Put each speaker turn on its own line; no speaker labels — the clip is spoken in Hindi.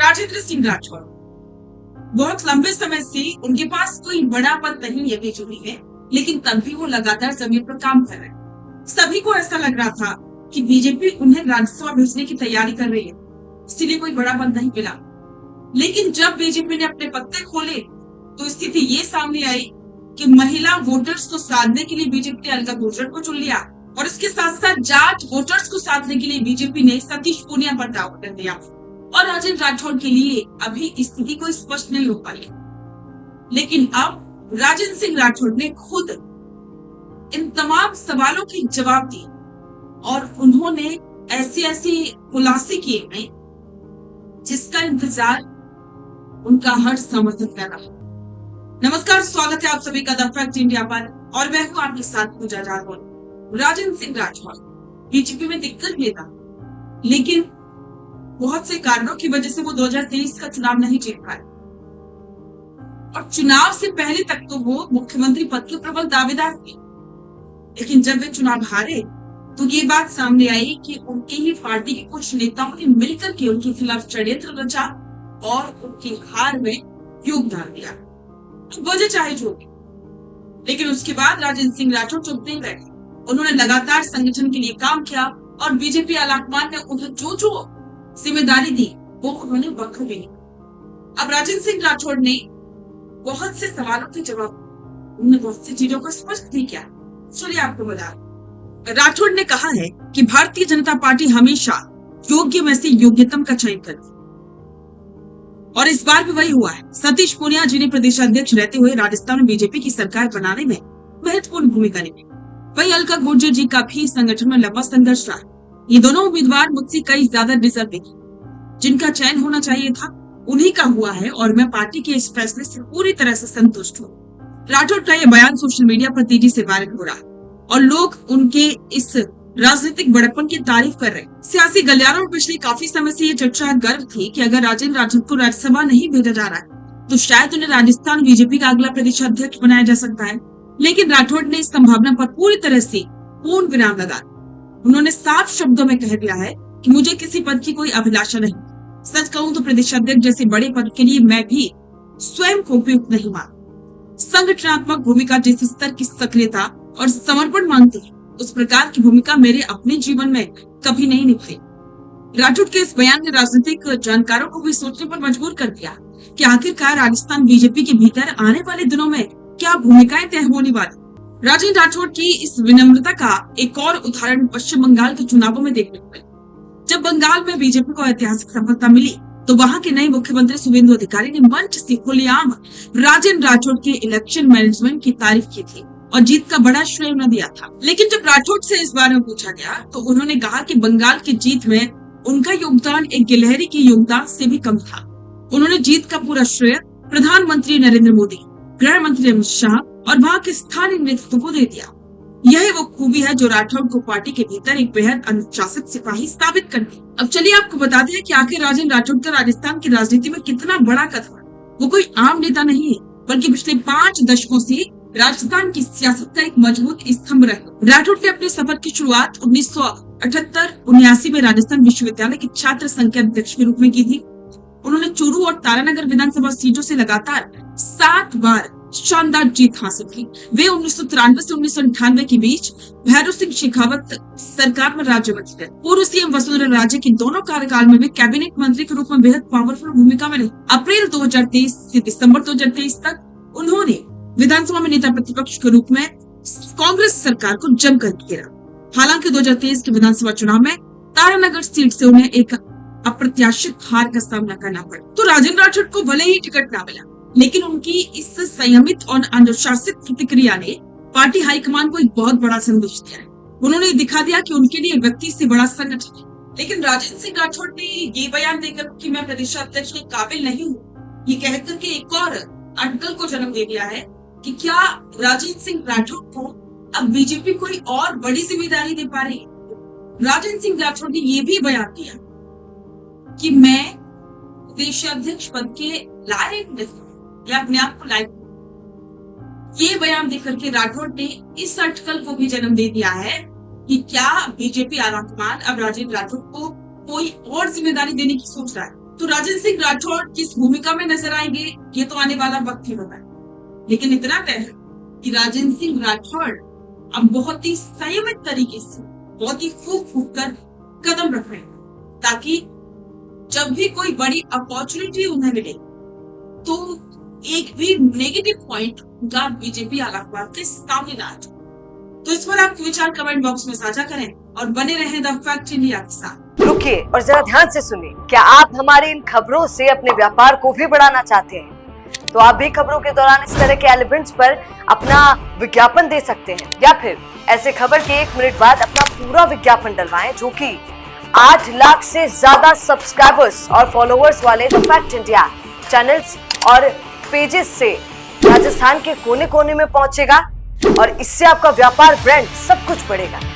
राजेंद्र सिंह राठौर बहुत लंबे समय से उनके पास कोई बड़ा पद नहीं है बीजेपी में, लेकिन तब भी वो लगातार जमीन पर काम कर रहे हैं। सभी को ऐसा लग रहा था कि बीजेपी उन्हें राज्यसभा भेजने की तैयारी कर रही है, इसीलिए कोई बड़ा पद नहीं मिला। लेकिन जब बीजेपी ने अपने पत्ते खोले तो स्थिति ये सामने आई कि महिला वोटर्स को साधने के लिए बीजेपी ने अलका गुर्जर को चुन लिया और इसके साथ साथ जाट वोटर्स को साधने के लिए बीजेपी ने सतीश पूनिया पर दाव कर दिया। और राजेंद्र राठौड़ के लिए अभी स्थिति को स्पष्ट नहीं हो पाई, लेकिन अब राजेंद्र सिंह राठौड़ ने खुद इन तमाम सवालों के जवाब दिए और उन्होंने ऐसे खुलासे किए हैं जिसका इंतजार उनका हर समर्थक कर रहा है। नमस्कार, स्वागत है आप सभी का द फैक्ट इंडिया पर और मैं हूं आपके साथ पूजा राठौड़। राजेंद्र सिंह राठौड़ बीजेपी में दिक्कत ये था, लेकिन बहुत से कारणों की वजह से वो 2023 का चुनाव नहीं जीत पाए और चुनाव से पहले तक तो वो मुख्यमंत्री पद के प्रबल दावेदार थे। लेकिन जब वे चुनाव हारे तो ये बात सामने आई कि उनके ही पार्टी के कुछ नेताओं ने मिलकर के उनके खिलाफ षड्यंत्र रचा और उनकी हार में योगदान दिया। वजह चाहे जो भी, लेकिन उसके बाद राजेंद्र सिंह राठौड़ चुप नहीं बैठे। उन्होंने लगातार संगठन के लिए काम किया और बीजेपी आलाकमान ने उन्हें जो जिम्मेदारी दी वो उन्होंने बखूबी दी। अब राजेंद्र सिंह राठौड़ ने बहुत से सवालों के जवाब, उन्होंने बहुत सी चीजों को स्पष्ट भी किया। चलिए आपको बता, राठौड़ ने कहा है कि भारतीय जनता पार्टी हमेशा योग्य में से योग्यतम का चयन करती और इस बार भी वही हुआ है। सतीश पूनिया जिन्हें प्रदेशाध्यक्ष रहते हुए राजस्थान में बीजेपी की सरकार बनाने में महत्वपूर्ण भूमिका निभाई, वही अलका गुर्जर जी का भी संगठन में लंबा संघर्ष रहा। ये दोनों उम्मीदवार मुझसे कई ज्यादा डिजर्विंग, जिनका चयन होना चाहिए था उन्हीं का हुआ है और मैं पार्टी के इस फैसले से पूरी तरह से संतुष्ट हूँ। राठौड़ का यह बयान सोशल मीडिया पर तेजी से वायरल हो रहा है और लोग उनके इस राजनीतिक बड़प्पन की तारीफ कर रहे हैं। सियासी गलियारों में पिछले काफी समय से ये चर्चा गर्व थी कि अगर राजेंद्र राठौड़ को राज्यसभा नहीं भेजा जा रहा है तो शायद उन्हें राजस्थान बीजेपी का अगला प्रदेशाध्यक्ष बनाया जा सकता है। लेकिन राठौड़ ने इस संभावना पर पूरी तरह से पूर्ण विराम लगा। उन्होंने साफ शब्दों में कह दिया है कि मुझे किसी पद की कोई अभिलाषा नहीं। सच कहूं तो प्रदेशाध्यक्ष जैसे बड़े पद के लिए मैं भी स्वयं को उपयुक्त नहीं मानता। संगठनात्मक भूमिका जिस स्तर की सक्रियता और समर्पण मांगती है, उस प्रकार की भूमिका मेरे अपने जीवन में कभी नहीं निभी। राठौड़ के इस बयान ने राजनीतिक जानकारों को भी सोचने पर मजबूर कर दिया कि आखिरकार राजस्थान बीजेपी के भीतर आने वाले दिनों में क्या भूमिकाएं तय होने वाली। राजेंद्र राठौड़ की इस विनम्रता का एक और उदाहरण पश्चिम बंगाल के चुनावों में देखने को मिला। जब बंगाल में बीजेपी को ऐतिहासिक सफलता मिली तो वहां के नए मुख्यमंत्री शुभेंदु अधिकारी ने मंच से खुलेआम राजेंद्र राठौड़ के इलेक्शन मैनेजमेंट की तारीफ की थी और जीत का बड़ा श्रेय उन्हें दिया था। लेकिन जब राठौड़ से इस बारे में पूछा गया तो उन्होंने कहा कि बंगाल की जीत में उनका योगदान एक गिलहरी के योगदान से भी कम था। उन्होंने जीत का पूरा श्रेय प्रधानमंत्री नरेंद्र मोदी, गृह मंत्री अमित शाह और वहां के स्थानीय नेतृत्व को दे दिया। यही वो खूबी है जो राठौड़ को पार्टी के भीतर एक बेहद अनुशासित सिपाही साबित कर दी। अब चलिए आपको बताते हैं कि आखिर राजेंद्र राठौड़ का राजस्थान की राजनीति में कितना बड़ा कदम है। वो कोई आम नेता नहीं है, बल्कि पिछले 5 दशकों से राजस्थान की सियासत का एक मजबूत स्तंभ रहे। राठौड़ ने अपने सफर की शुरुआत 1978-79 में राजस्थान विश्वविद्यालय के छात्र संघ के अध्यक्ष के रूप में की थी। उन्होंने चूरू और तारानगर विधानसभा सीटों से लगातार 7 बार शानदार जीत हासिल की। वे 1993 से 1998 के बीच भैरव सिंह शेखावत सरकार में राज्य मंत्री रहे। पूर्व सीएम वसुंधरा राजे के दोनों कार्यकाल में वे कैबिनेट मंत्री के रूप में बेहद पावरफुल भूमिका में रहे। अप्रैल 2023 से दिसंबर 2023 तक उन्होंने विधानसभा में नेता प्रतिपक्ष के रूप में कांग्रेस सरकार को जमकर घेरा। हालांकि 2023 के विधानसभा चुनाव में तारानगर सीट से उन्हें एक अप्रत्याशित हार का सामना करना पड़ा। तो राजेंद्र राठौड़ को भले ही टिकट न मिला, लेकिन उनकी इस संयमित और अनुशासित प्रतिक्रिया ने पार्टी हाईकमान को एक बहुत बड़ा संदेश दिया है। उन्होंने दिखा दिया कि उनके लिए व्यक्ति से बड़ा संगठन है। लेकिन राजेंद्र सिंह राठौड़ ने ये बयान देकर कि मैं प्रदेशाध्यक्ष के काबिल नहीं हूँ, ये कहकर के एक और अटकल को जन्म दे दिया है कि क्या राजेंद्र सिंह राठौड़ को अब बीजेपी कोई और बड़ी जिम्मेदारी दे पा रही है। राजेंद्र सिंह राठौड़ ने ये भी बयान दिया कि मैं प्रदेशाध्यक्ष पद के लायक नहीं या अपने आप को लायक। ये बयान देकर के राठौड़ ने इस अटकल को भी जन्म दे दिया है कि क्या बीजेपी आलाकमान अब राजेंद्र राठौड़ को कोई और जिम्मेदारी देने की सोच रहा है। तो राजेंद्र सिंह राठौड़ किस भूमिका में नजर आएंगे ये तो आने वाला वक्त ही बताए, लेकिन इतना तय है कि राजेंद्र सिंह राठौड़ अब बहुत ही संयमित तरीके से, बहुत ही फूंक फूंक कर कदम रख रहे हैं, ताकि जब भी कोई बड़ी अपॉर्चुनिटी उन्हें मिले तो एक भी नेगेटिव पॉइंट उनका बीजेपी आलाकमान के सामने ना आ जाए। तो इस पर आपके विचार कमेंट बॉक्स में साझा करें और बने रहें द फैक्ट इंडिया के साथ।
रुकिए और जरा ध्यान से सुनिए। क्या आप हमारे इन खबरों से अपने व्यापार को भी बढ़ाना चाहते हैं? तो आप भी खबरों के दौरान इस तरह के एलिमेंट्स पर अपना विज्ञापन दे सकते हैं, या फिर ऐसे खबर के 1 मिनट बाद अपना पूरा विज्ञापन डलवाएं, जो कि 8 लाख से ज्यादा सब्सक्राइबर्स और फॉलोअर्स वाले द फैक्ट इंडिया चैनल्स और पेजेस से राजस्थान के कोने कोने में पहुंचेगा, और इससे आपका व्यापार, ब्रांड सब कुछ बढ़ेगा।